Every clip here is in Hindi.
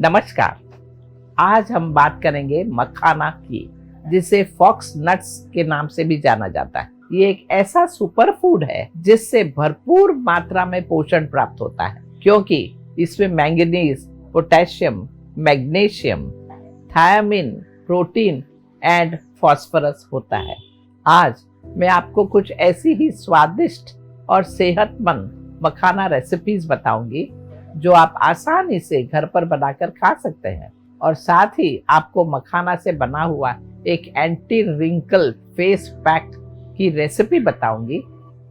नमस्कार। आज हम बात करेंगे मखाना की, जिसे फॉक्स नट्स के नाम से भी जाना जाता है। ये एक ऐसा सुपर फूड है जिससे भरपूर मात्रा में पोषण प्राप्त होता है, क्योंकि इसमें manganese, potassium, magnesium, thiamine, protein and phosphorus होता है। आज मैं आपको कुछ ऐसी ही स्वादिष्ट और सेहतमंद मखाना रेसिपीज बताऊंगी जो आप आसानी से घर पर बनाकर खा सकते हैं, और साथ ही आपको मखाना से बना हुआ एक एंटी रिंकल फेस पैक की रेसिपी बताऊंगी,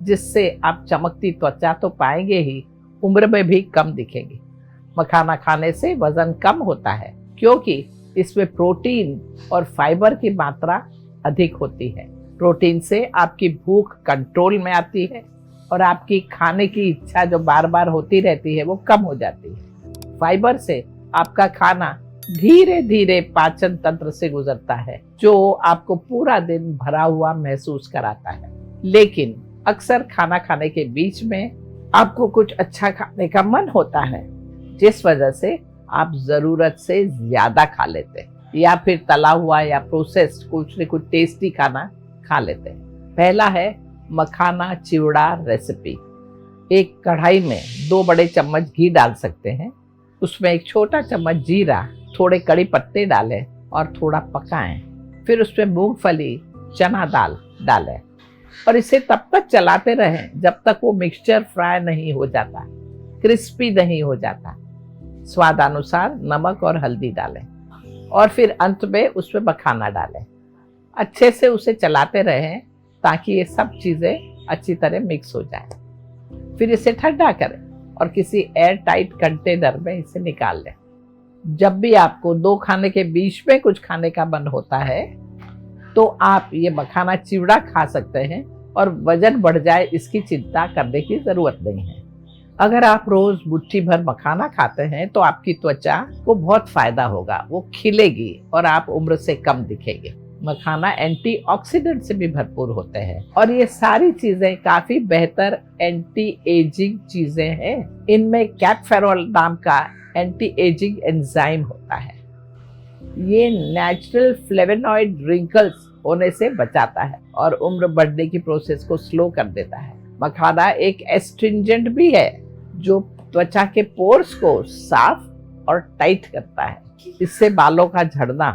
जिससे आप चमकती त्वचा तो पाएंगे ही, उम्र में भी कम दिखेंगे। मखाना खाने से वजन कम होता है, क्योंकि इसमें प्रोटीन और फाइबर की मात्रा अधिक होती है। प्रोटीन से आपकी भूख कंट्रोल में आती है और आपकी खाने की इच्छा जो बार बार होती रहती है वो कम हो जाती है। फाइबर से आपका खाना धीरे धीरे पाचन तंत्र से गुजरता है, जो आपको पूरा दिन भरा हुआ महसूस कराता है। लेकिन अक्सर खाना खाने के बीच में आपको कुछ अच्छा खाने का मन होता है, जिस वजह से आप जरूरत से ज्यादा खा लेते हैं, या फिर तला हुआ या प्रोसेस्ड कुछ न कुछ टेस्टी खाना खा लेते हैं। पहला है मखाना चिवड़ा रेसिपी। एक कढ़ाई में 2 बड़े चम्मच घी डाल सकते हैं, उसमें 1 छोटा चम्मच जीरा, थोड़े कड़ी पत्ते डालें और थोड़ा पकाएं। फिर उसमें मूंगफली, चना दाल डालें और इसे तब तक चलाते रहें जब तक वो मिक्सचर फ्राई नहीं हो जाता, क्रिस्पी नहीं हो जाता। स्वादानुसार नमक और हल्दी डालें और फिर अंत में उसमें मखाना डालें। अच्छे से उसे चलाते रहें ताकि ये सब चीज़ें अच्छी तरह मिक्स हो जाए। फिर इसे ठंडा करें और किसी एयर टाइट कंटेनर में इसे निकाल लें। जब भी आपको 2 खाने के बीच में कुछ खाने का मन होता है, तो आप ये मखाना चिवड़ा खा सकते हैं और वजन बढ़ जाए इसकी चिंता करने की ज़रूरत नहीं है। अगर आप रोज़ मुट्ठी भर मखाना खाते हैं तो आपकी त्वचा को बहुत फायदा होगा, वो खिलेगी और आप उम्र से कम दिखेंगे। मखाना एंटीऑक्सीडेंट से भी भरपूर होते हैं और ये सारी चीजें काफी बेहतर एंटी एजिंग चीजें हैं। इनमें कैपफेरॉल नाम का एंटी एजिंग एंजाइम होता है। ये नेचुरल फ्लेवोनॉइड रिंकल्स होने से बचाता है और उम्र बढ़ने की प्रोसेस को स्लो कर देता है। मखाना एक एस्ट्रिंजेंट भी है जो त्वचा के पोर्स को साफ और टाइट करता है। इससे बालों का झड़ना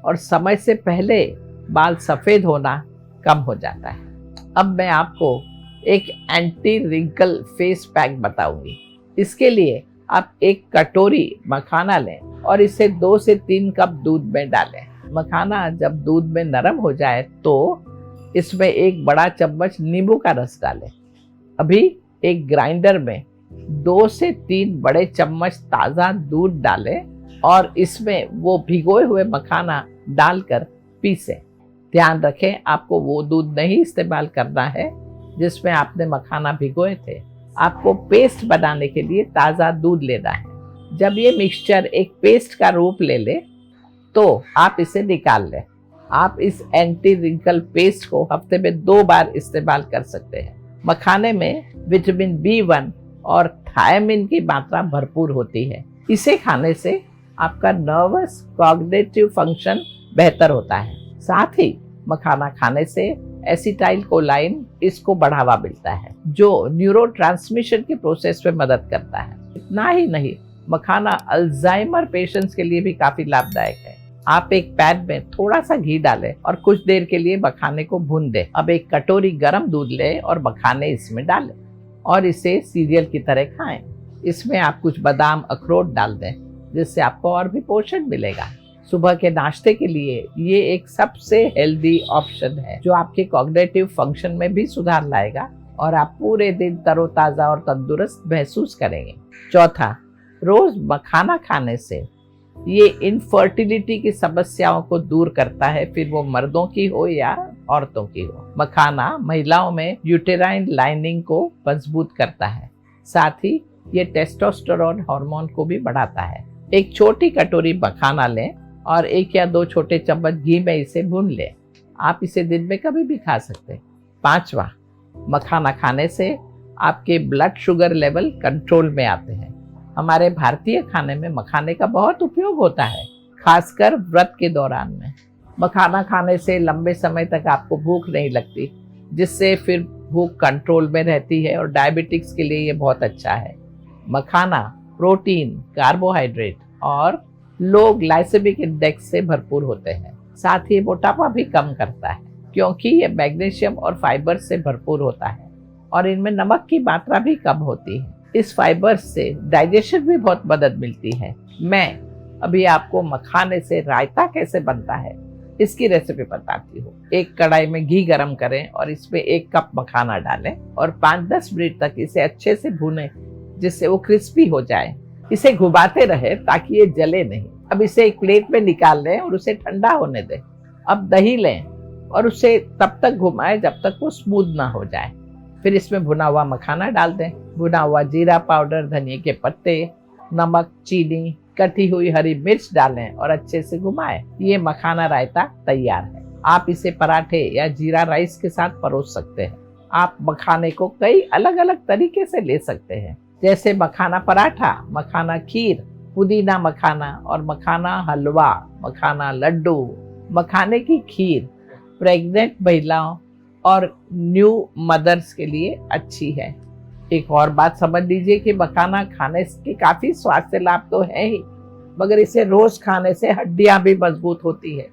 और समय से पहले बाल सफेद होना कम हो जाता है। अब मैं आपको एक एंटी रिंकल फेस पैक बताऊंगी। इसके लिए आप 1 कटोरी मखाना लें और इसे 2 से 3 कप दूध में डालें। मखाना जब दूध में नरम हो जाए तो इसमें 1 बड़ा चम्मच नींबू का रस डालें। अभी एक ग्राइंडर में 2 से 3 बड़े चम्मच ताज़ा दूध डालें और इसमें वो भिगोए हुए मखाना डालकर पीसें। ध्यान रखें, आपको वो दूध नहीं इस्तेमाल करना है जिसमें आपने मखाना भिगोए थे। आपको पेस्ट बनाने के लिए ताज़ा दूध लेना है। जब ये मिक्सचर एक पेस्ट का रूप ले ले तो आप इसे निकाल लें। आप इस एंटी रिंकल पेस्ट को हफ्ते में 2 बार इस्तेमाल कर सकते हैं। मखाने में विटामिन B1 और थायमिन की मात्रा भरपूर होती है। इसे खाने से आपका नर्वस कॉग्निटिव फंक्शन बेहतर होता है। साथ ही मखाना खाने से एसिटाइल कोलाइन इसको बढ़ावा मिलता है, जो न्यूरोट्रांसमिशन के प्रोसेस में मदद करता है। इतना ही नहीं, मखाना अल्जाइमर पेशेंट्स के लिए भी काफी लाभदायक है। आप एक पैन में थोड़ा सा घी डालें और कुछ देर के लिए मखाने को भून दें। अब 1 कटोरी गर्म दूध लें और मखाने इसमें डालें और इसे सीरियल की तरह खाएं। इसमें आप कुछ बादाम, अखरोट डाल दें, जिससे आपको और भी पोषण मिलेगा। सुबह के नाश्ते के लिए ये एक सबसे हेल्दी ऑप्शन है, जो आपके कॉग्निटिव फंक्शन में भी सुधार लाएगा और आप पूरे दिन तरोताज़ा और तंदुरुस्त महसूस करेंगे। चौथा, रोज मखाना खाने से ये इनफर्टिलिटी की समस्याओं को दूर करता है, फिर वो मर्दों की हो या औरतों की हो। मखाना महिलाओं में यूटेराइन लाइनिंग को मजबूत करता है। साथ ही ये टेस्टोस्टेरोन हार्मोन को भी बढ़ाता है। एक छोटी कटोरी मखाना लें और 1 या 2 छोटे चम्मच घी में इसे भून लें। आप इसे दिन में कभी भी खा सकते हैं। 5वां, मखाना खाने से आपके ब्लड शुगर लेवल कंट्रोल में आते हैं। हमारे भारतीय खाने में मखाने का बहुत उपयोग होता है, खासकर व्रत के दौरान में। मखाना खाने से लंबे समय तक आपको भूख नहीं लगती, जिससे फिर भूख कंट्रोल में रहती है और डायबिटिक्स के लिए ये बहुत अच्छा है। मखाना प्रोटीन, कार्बोहाइड्रेट और लो ग्लाइसेमिक इंडेक्स से भरपूर होते हैं। साथ ही मोटापा भी कम करता है, क्योंकि ये मैग्नीशियम और फाइबर से भरपूर होता है और इनमें नमक की मात्रा भी कम होती है। इस फाइबर से डाइजेशन भी बहुत मदद मिलती है। मैं अभी आपको मखाने से रायता कैसे बनता है इसकी रेसिपी बताती हूँ। एक कढ़ाई में घी गरम करें और इसमें 1 कप मखाना डालें और 5-10 मिनट तक इसे अच्छे से भूनें, जिससे वो क्रिस्पी हो जाए। इसे घुमाते रहे ताकि ये जले नहीं। अब इसे एक प्लेट में निकाल लें और उसे ठंडा होने दें। अब दही लें और उसे तब तक घुमाएं जब तक वो स्मूथ ना हो जाए। फिर इसमें भुना हुआ मखाना डाल दें। भुना हुआ जीरा पाउडर, धनिया के पत्ते, नमक, चीनी, कटी हुई हरी मिर्च डालें और अच्छे से घुमाएं। ये मखाना रायता तैयार है। आप इसे पराठे या जीरा राइस के साथ परोस सकते हैं। आप मखाने को कई अलग अलग तरीके से ले सकते हैं, जैसे मखाना पराठा, मखाना खीर, पुदीना मखाना और मखाना हलवा, मखाना लड्डू। मखाने की खीर प्रेग्नेंट महिलाओं और न्यू मदर्स के लिए अच्छी है। एक और बात समझ लीजिए कि मखाना खाने के काफी स्वास्थ्य लाभ तो है ही, मगर इसे रोज खाने से हड्डियां भी मजबूत होती है,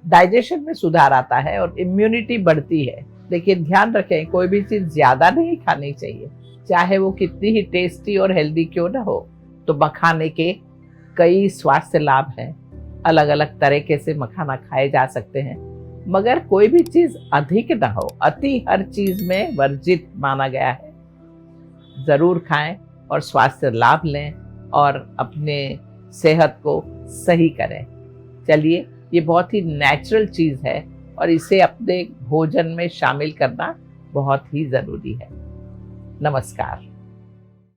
डाइजेशन में सुधार आता है और इम्यूनिटी बढ़ती है। लेकिन ध्यान रखें, कोई भी चीज ज्यादा नहीं खानी चाहिए, चाहे वो कितनी ही टेस्टी और हेल्दी क्यों ना हो। तो मखाने के कई स्वास्थ्य लाभ हैं। अलग अलग तरीके से मखाना खाए जा सकते हैं, मगर कोई भी चीज अधिक ना हो। अति हर चीज में वर्जित माना गया है। जरूर खाएं और स्वास्थ्य लाभ लें और अपने सेहत को सही करें। चलिए, ये बहुत ही नेचुरल चीज है और इसे अपने भोजन में शामिल करना बहुत ही जरूरी है। नमस्कार।